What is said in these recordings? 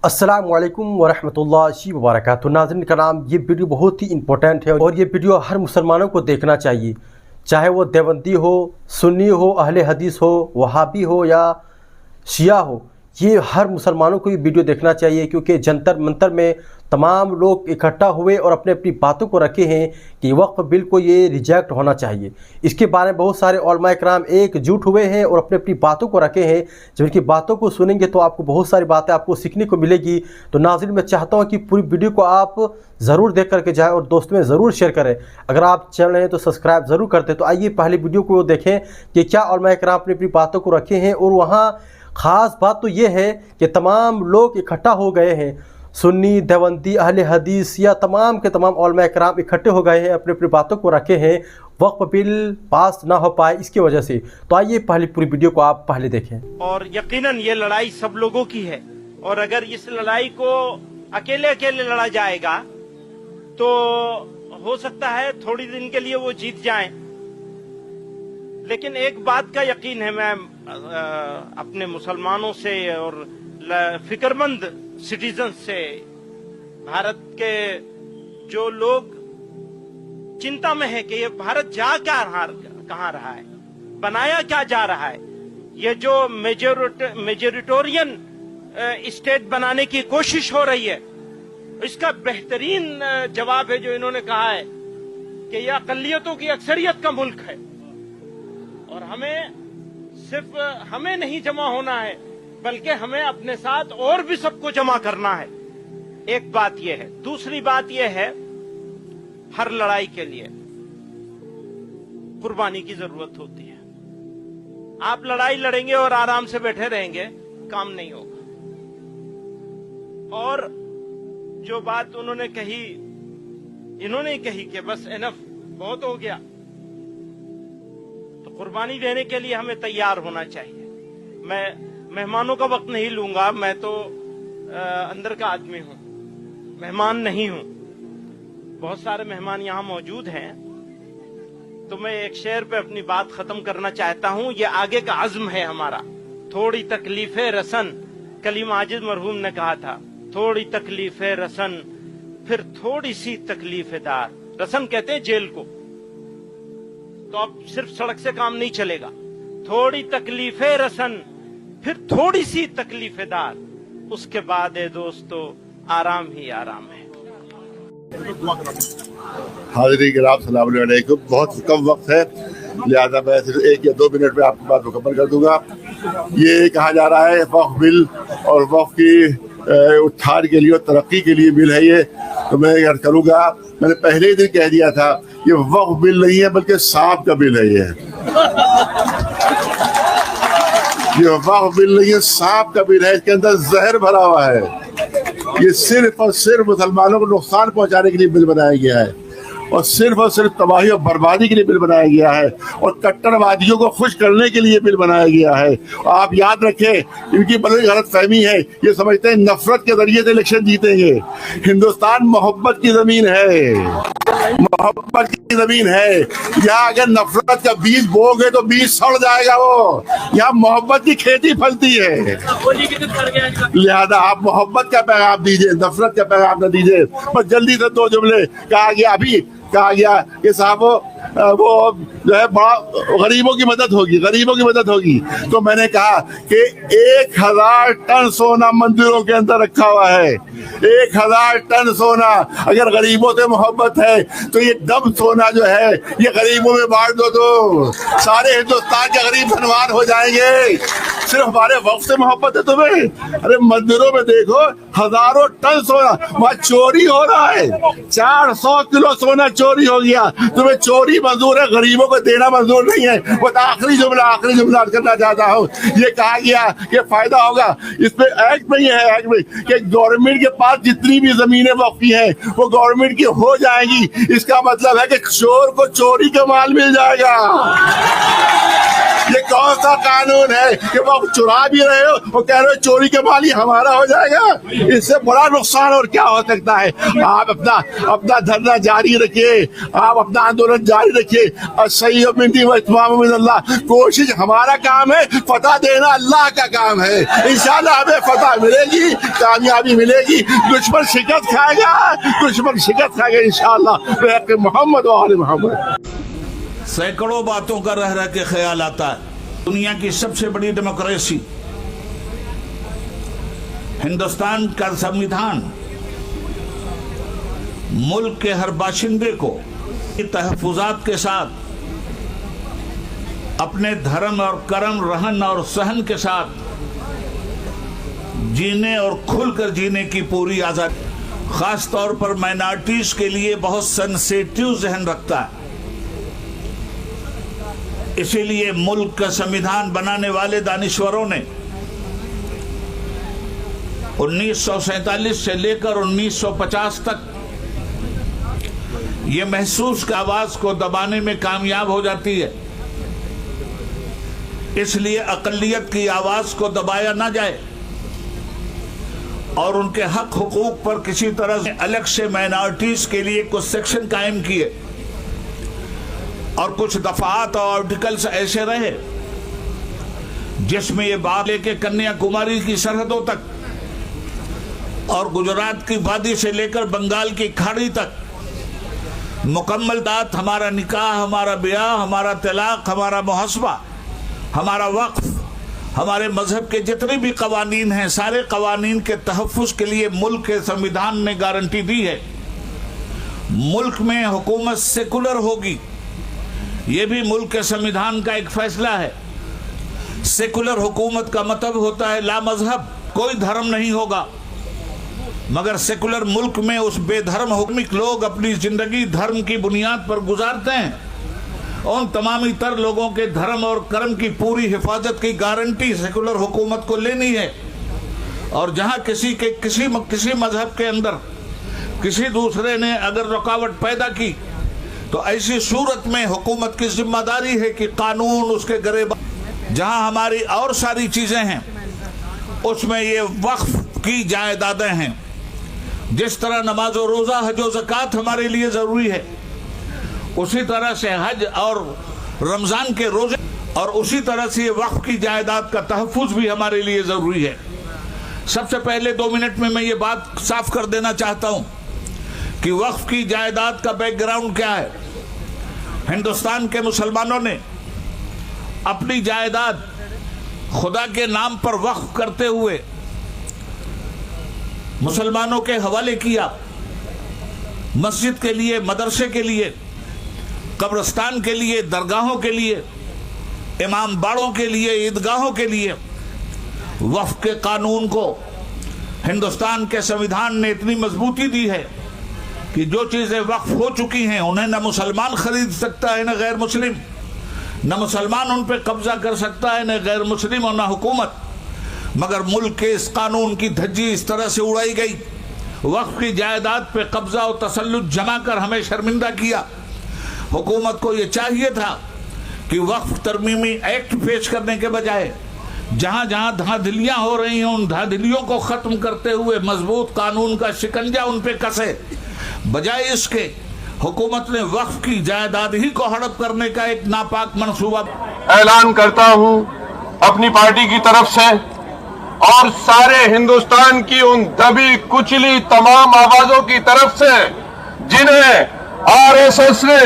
अस्सलामुअलैकुम वरहमतुल्लाहि वबरकातुहू। नाज़रीन कराम, ये वीडियो बहुत ही इंपॉर्टेंट है और ये वीडियो हर मुसलमानों को देखना चाहिए, चाहे वो देवबंदी हो, सुन्नी हो, अहले हदीस हो, वहाबी हो या शिया हो। ये हर मुसलमानों को ये वीडियो देखना चाहिए, क्योंकि जंतर मंतर में तमाम लोग इकट्ठा हुए और अपने अपनी बातों को रखे हैं कि वक्फ बिल को ये रिजेक्ट होना चाहिए। इसके बारे में बहुत सारे उलमा कराम एकजुट हुए हैं और अपने अपनी बातों को रखे हैं। जब इनकी बातों को सुनेंगे तो आपको बहुत सारी बातें आपको सीखने को मिलेगी। तो नाज़रीन, मैं चाहता हूँ कि पूरी वीडियो को आप ज़रूर देख करके जाएँ और दोस्तों में ज़रूर शेयर करें। अगर आप चैनल हैं तो सब्सक्राइब ज़रूर करते। तो आइए पहले वीडियो को देखें कि क्या उलमा कराम अपनी अपनी बातों को रखे हैं। और वहाँ ख़ास बात तो ये है कि तमाम लोग इकट्ठा हो गए हैं, सुन्नी, देवबंदी, अहले हदीस या तमाम के तमाम उलमा कराम इकट्ठे हो गए हैं, अपनी अपनी बातों को रखे हैं वक्फ बिल पास ना हो पाए इसकी वजह से। तो आइए पहले पूरी वीडियो को आप पहले देखें। और यकीनन ये लड़ाई सब लोगों की है, और अगर इस लड़ाई को अकेले अकेले लड़ा जाएगा तो हो सकता है थोड़ी दिन के लिए वो जीत जाएं। लेकिन एक बात का यकीन है, मैं अपने मुसलमानों से और फिक्रमंद सिटीजन से, भारत के जो लोग चिंता में है कि ये भारत जा क्या कहाँ रहा है, बनाया क्या जा रहा है, ये जो मेजोरिटोरियन स्टेट बनाने की कोशिश हो रही है, इसका बेहतरीन जवाब है जो इन्होंने कहा है कि यह अक़लियतों की अक्सरियत का मुल्क है और सिर्फ हमें नहीं जमा होना है बल्कि हमें अपने साथ और भी सबको जमा करना है। एक बात यह है। दूसरी बात यह है, हर लड़ाई के लिए कुर्बानी की जरूरत होती है। आप लड़ाई लड़ेंगे और आराम से बैठे रहेंगे, काम नहीं होगा। और जो बात उन्होंने कही, इन्होंने कही कि बस इनफ, बहुत हो गया, तो कुर्बानी देने के लिए हमें तैयार होना चाहिए। मैं मेहमानों का वक्त नहीं लूंगा, मैं तो अंदर का आदमी हूं, मेहमान नहीं हूं। बहुत सारे मेहमान यहां मौजूद हैं, तो मैं एक शेर पे अपनी बात खत्म करना चाहता हूं। ये आगे का अज़्म है हमारा। थोड़ी तकलीफे रसन, कलीम आजिज मरहूम ने कहा था, थोड़ी तकलीफे रसन फिर थोड़ी सी तकलीफेदार। रसन कहते हैं जेल को। तो अब सिर्फ सड़क से काम नहीं चलेगा। थोड़ी तकलीफे रसन फिर थोड़ी सी तकलीफेदार, उसके बाद है दोस्तों आराम ही आराम है। हाज़िरीन किराम, सलाम अलैकुम। बहुत कम वक्त है, लिहाजा मैं सिर्फ 1 या 2 मिनट में आपकी बात मुकम्मल कर दूंगा। ये कहा जा रहा है वक्फ बिल और वक्फ की उत्थान के लिए और तरक्की के लिए बिल है ये, तो मैं याद करूँगा, मैंने पहले ही दिन कह दिया था, ये वक्फ बिल नहीं है बल्कि सांप का बिल है। ये वक्फ बिल नहीं है, सांप का बिल है। इसके अंदर जहर भरा हुआ है। ये सिर्फ और सिर्फ मुसलमानों को नुकसान पहुंचाने के लिए बिल बनाया गया है और सिर्फ तबाही और बर्बादी के लिए बिल बनाया गया है और कट्टरवादियों को खुश करने के लिए बिल बनाया गया है। आप याद रखें, इनकी बड़ी गलतफहमी है, ये समझते हैं नफरत के जरिए से इलेक्शन जीतेंगे। हिंदुस्तान मोहब्बत की जमीन है, मोहब्बत की जमीन है। यहाँ अगर नफरत का बीज बोओगे तो बीज सड़ जाएगा। वो यहाँ मोहब्बत की खेती फलती है। लिहाजा आप मोहब्बत का पैगाम दीजिए, नफरत का पैगाम न दीजिए। बस जल्दी से 2 जुमले कहा गया कि साहब वो जो है बड़ा गरीबों की मदद होगी। तो मैंने कहा कि 1000 टन सोना मंदिरों के अंदर रखा हुआ है। 1000 टन सोना। अगर गरीबों से मोहब्बत है तो ये दम सोना जो है ये गरीबों में बांट दो, तो सारे हिंदुस्तान के गरीब धनवान हो जाएंगे। सिर्फ हमारे वक्त से मोहब्बत है तुम्हें? अरे मंदिरों में देखो, हजारों टन सोना वहाँ चोरी हो रहा है। 400 किलो सोना चोरी हो गया। तुम्हें चोरी मंजूर है, गरीबों को देना मंजूर नहीं है। वो आखिरी जुमला करना चाहता हूँ। ये कहा गया कि फायदा होगा, इस पे एक्ट में ये है, एक्ट में कि गवर्नमेंट के पास जितनी भी जमीनें वक्फी हैं वो गवर्नमेंट की हो जाएंगी। इसका मतलब है कि चोर को चोरी का माल मिल जाएगा। ये कौन सा कानून है कि वो आप चुरा भी रहे हो और कह रहे हो चोरी के माल ही हमारा हो जाएगा? इससे बड़ा नुकसान और क्या हो सकता है? आप अपना धरना जारी रखिए, आप अपना आंदोलन जारी रखिए। सही अल्लाह, कोशिश हमारा काम है, फतह देना अल्लाह का काम है। इंशाअल्लाह हमें फतह मिलेगी, कामयाबी मिलेगी। दुश्मन शिकस्त खाएगा इंशाअल्लाह। मोहम्मद व आले मोहम्मद। सैकड़ों बातों का रह रह के ख्याल आता है। दुनिया की सबसे बड़ी डेमोक्रेसी हिंदुस्तान का संविधान मुल्क के हर बाशिंदे को तहफुजात के साथ अपने धर्म और कर्म, रहन और सहन के साथ जीने और खुलकर जीने की पूरी आजादी, खास तौर पर माइनॉरिटीज के लिए बहुत सेंसिटिव जहन रखता है। इसीलिए मुल्क का संविधान बनाने वाले दानिश्वरों ने 1947 से लेकर 1950 तक ये महसूस की आवाज को दबाने में कामयाब हो जाती है। इसलिए अकलियत की आवाज को दबाया ना जाए और उनके हक हुकूक पर किसी तरह से अलग से माइनॉरिटीज के लिए कुछ सेक्शन कायम किए और कुछ दफात और आर्टिकल्स ऐसे रहे जिसमें ये बात लेके कन्याकुमारी की सरहदों तक और गुजरात की वादी से लेकर बंगाल की खाड़ी तक मुकम्मल दात, हमारा निकाह, हमारा ब्याह, हमारा तलाक, हमारा मुहस्बा, हमारा वक्फ, हमारे मजहब के जितने भी कवानीन हैं, सारे कवानीन के तहफ़्फ़ुज़ के लिए मुल्क के संविधान ने गारंटी दी है। मुल्क में हुकूमत सेकुलर होगी, ये भी मुल्क के संविधान का एक फैसला है। सेकुलर हुकूमत का मतलब होता है ला मजहब, कोई धर्म नहीं होगा। मगर सेकुलर मुल्क में उस बेधर्म हुक्मिक लोग अपनी जिंदगी धर्म की बुनियाद पर गुजारते हैं। उन तमामी तर लोगों के धर्म और कर्म की पूरी हिफाजत की गारंटी सेकुलर हुकूमत को लेनी है। और जहां किसी मजहब के अंदर किसी दूसरे ने अगर रुकावट पैदा की तो ऐसी सूरत में हुकूमत की जिम्मेदारी है कि कानून उसके गिरफ्तार। जहां हमारी और सारी चीजें हैं उसमें ये वक्फ की जायदादें हैं। जिस तरह नमाज और रोज़ा, हज और ज़कात हमारे लिए ज़रूरी है, उसी तरह से हज और रमज़ान के रोज़े और उसी तरह से वक्फ की जायदाद का तहफ़्फ़ुज़ भी हमारे लिए ज़रूरी है। सबसे पहले 2 मिनट में मैं ये बात साफ कर देना चाहता हूँ कि वक्फ की जायदाद का बैकग्राउंड क्या है। हिंदुस्तान के मुसलमानों ने अपनी जायदाद खुदा के नाम पर वक्फ करते हुए मुसलमानों के हवाले किया। मस्जिद के लिए, मदरसे के लिए, कब्रिस्तान के लिए, दरगाहों के लिए, इमाम बाड़ों के लिए, ईदगाहों के लिए। वक्फ के कानून को हिंदुस्तान के संविधान ने इतनी मजबूती दी है कि जो चीज़ें वक्फ हो चुकी हैं उन्हें न मुसलमान खरीद सकता है न गैर मुस्लिम, न मुसलमान उन पर कब्जा कर सकता है न गैर मुस्लिम और न हुकूमत। मगर मुल्क के इस कानून की धज्जी इस तरह से उड़ाई गई, वक्फ की जायदाद पे कब्जा और तसल्लुत जमा कर हमें शर्मिंदा किया। हुकूमत को ये चाहिए था कि वक्फ तरमीमी एक्ट पेश करने के बजाय जहाँ जहाँ धांधलियाँ हो रही हैं उन धांधलियों को ख़त्म करते हुए मजबूत कानून का शिकंजा उन पे कसे। बजाय इसके हुकूमत ने वक्फ की जायदाद ही को हड़प करने का एक नापाक मंसूबा ऐलान करता हूँ अपनी पार्टी की तरफ से और सारे हिंदुस्तान की उन दबी कुचली तमाम आवाजों की तरफ से जिन्हें आरएसएस ने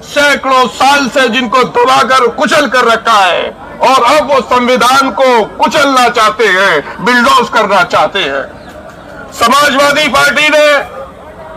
सैकड़ों साल से जिनको दबाकर कुचल कर रखा है और अब वो संविधान को कुचलना चाहते हैं, बिल्डोज करना चाहते हैं। समाजवादी पार्टी ने,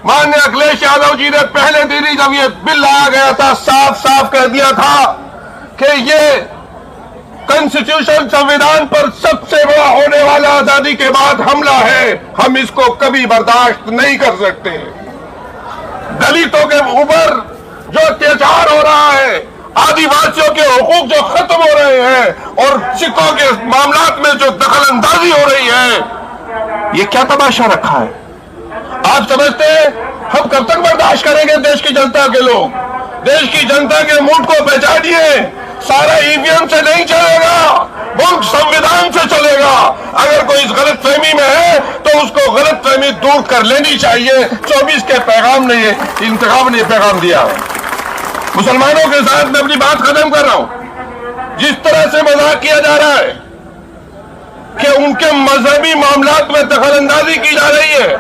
माननीय अखिलेश यादव जी ने पहले दिन ही जब ये बिल लाया गया था साफ साफ कह दिया था कि ये कॉन्स्टिट्यूशन संविधान पर सबसे बड़ा होने वाला आजादी के बाद हमला है, हम इसको कभी बर्दाश्त नहीं कर सकते। दलितों के ऊपर जो अत्याचार हो रहा है, आदिवासियों के हुकूक जो खत्म हो रहे हैं और सिखों के मामलात में जो दखल अंदाजी हो रही है, ये क्या तमाशा रखा है? आप समझते हैं हम कब तक बर्दाश्त करेंगे? देश की जनता के लोग, देश की जनता के मूड को पहचानिए सारा ईवीएम से नहीं चलेगा, मुल्क संविधान से चलेगा। अगर कोई इस गलत फहमी में है तो उसको गलत फहमी दूर कर लेनी चाहिए। 24 के पैगाम ने ये इंतखाब ने पैगाम दिया है। मुसलमानों के साथ मैं अपनी बात खत्म कर रहा हूं। जिस तरह से मजाक किया जा रहा है कि उनके मजहबी मामलात में दखलंदाजी की जा रही है,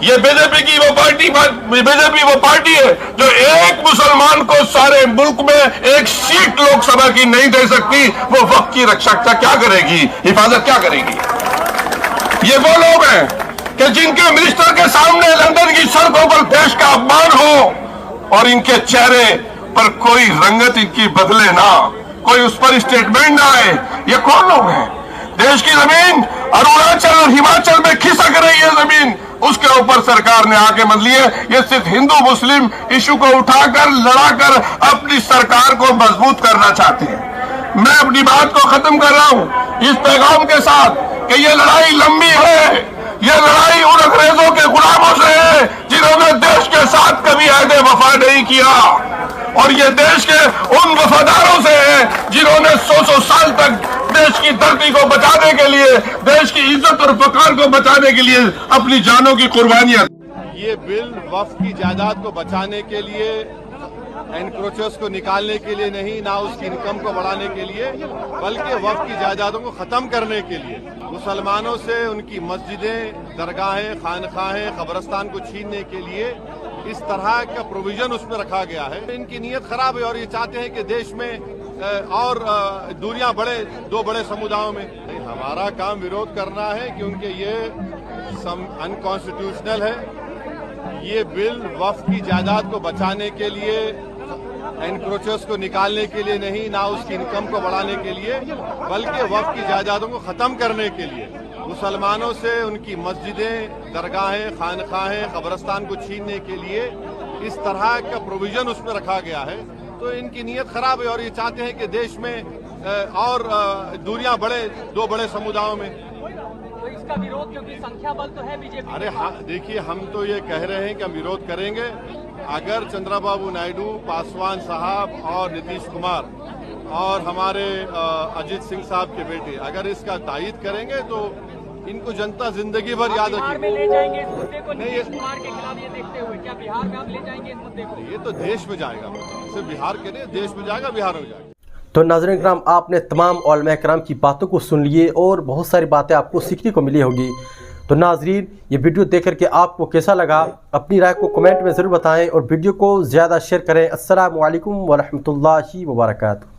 ये बीजेपी वो पार्टी है जो एक मुसलमान को सारे मुल्क में एक सीट लोकसभा की नहीं दे सकती। वो वक्त की रक्षा क्या करेगी, हिफाजत क्या करेगी? ये वो लोग हैं कि जिनके मिनिस्टर के सामने लंदन की सड़कों पर देश का अपमान हो और इनके चेहरे पर कोई रंगत इनकी बदले ना, कोई उस पर स्टेटमेंट ना आए। ये कौन लोग हैं? देश की जमीन अरुणाचल और हिमाचल में खिसक रही है जमीन, उसके ऊपर सरकार ने आके बदल ली है। ये सिर्फ हिंदू मुस्लिम इशू को उठाकर लड़ाकर अपनी सरकार को मजबूत करना चाहते हैं। मैं अपनी बात को खत्म कर रहा हूं इस पैगाम के साथ कि ये लड़ाई लंबी है। ये लड़ाई उन अंग्रेजों के गुलामों से है जिन्होंने देश के साथ कभी अहद वफा नहीं किया, और ये देश के उन वफादारों से है जिन्होंने 100 साल तक देश की धरती को बचाने के लिए, देश की इज्जत और वकार को बचाने के लिए अपनी जानों की कुर्बानियां। ये बिल वक्फ की जायदाद को बचाने के लिए, एनक्रोचर्स को निकालने के लिए नहीं, ना उसकी इनकम को बढ़ाने के लिए, बल्कि वक्फ की जायदादों को खत्म करने के लिए, मुसलमानों से उनकी मस्जिदें, दरगाहें, खानखाहें, कब्रिस्तान को छीनने के लिए इस तरह का प्रोविजन उसमें रखा गया है। इनकी नीयत खराब है और ये चाहते हैं कि देश में और दूरियां बढ़े दो बड़े समुदायों में। हमारा काम विरोध करना है क्योंकि ये अनकॉन्स्टिट्यूशनल है। ये बिल वक्फ की जायदाद को बचाने के लिए, एनक्रोचर्स को निकालने के लिए नहीं, ना उसकी इनकम को बढ़ाने के लिए, बल्कि वक्फ की जायदादों को खत्म करने के लिए, मुसलमानों से उनकी मस्जिदें, दरगाहें, खानखाहें, कब्रिस्तान को छीनने के लिए इस तरह का प्रोविजन उसमें रखा गया है। तो इनकी नीयत खराब है और ये चाहते हैं कि देश में और दूरियां बढ़े दो बड़े समुदायों में। तो इसका विरोध, क्योंकि संख्या बल तो है बीजेपी। अरे हाँ, देखिए हम तो ये कह रहे हैं कि हम विरोध करेंगे अगर चंद्रबाबू नायडू, पासवान साहब और नीतीश कुमार और हमारे अजीत सिंह साहब के बेटे अगर इसका तायीद करेंगे तो इनको जनता जिंदगी भर याद रखेगी। बिहार में ले जाएंगे इस मुद्दे को नीतीश कुमार के खिलाफ ये देखते हुए, क्या बिहार में आप ले जाएंगे इस मुद्दे को? ये तो देश में जाएगा, सिर्फ बिहार के नहीं, देश में जाएगा, बिहार में जाएगा। तो नाज़रीन किराम, आपने तमाम उलमा किराम की बातों को सुन लिए और बहुत सारी बातें आपको सीखने को मिली होगी। तो नाज़रीन, ये वीडियो देख करके आपको कैसा लगा, अपनी राय को कमेंट में ज़रूर बताएं और वीडियो को ज़्यादा शेयर करें। अस्सलामु अलैकुम व रहमतुल्लाहि व बरकातुहू।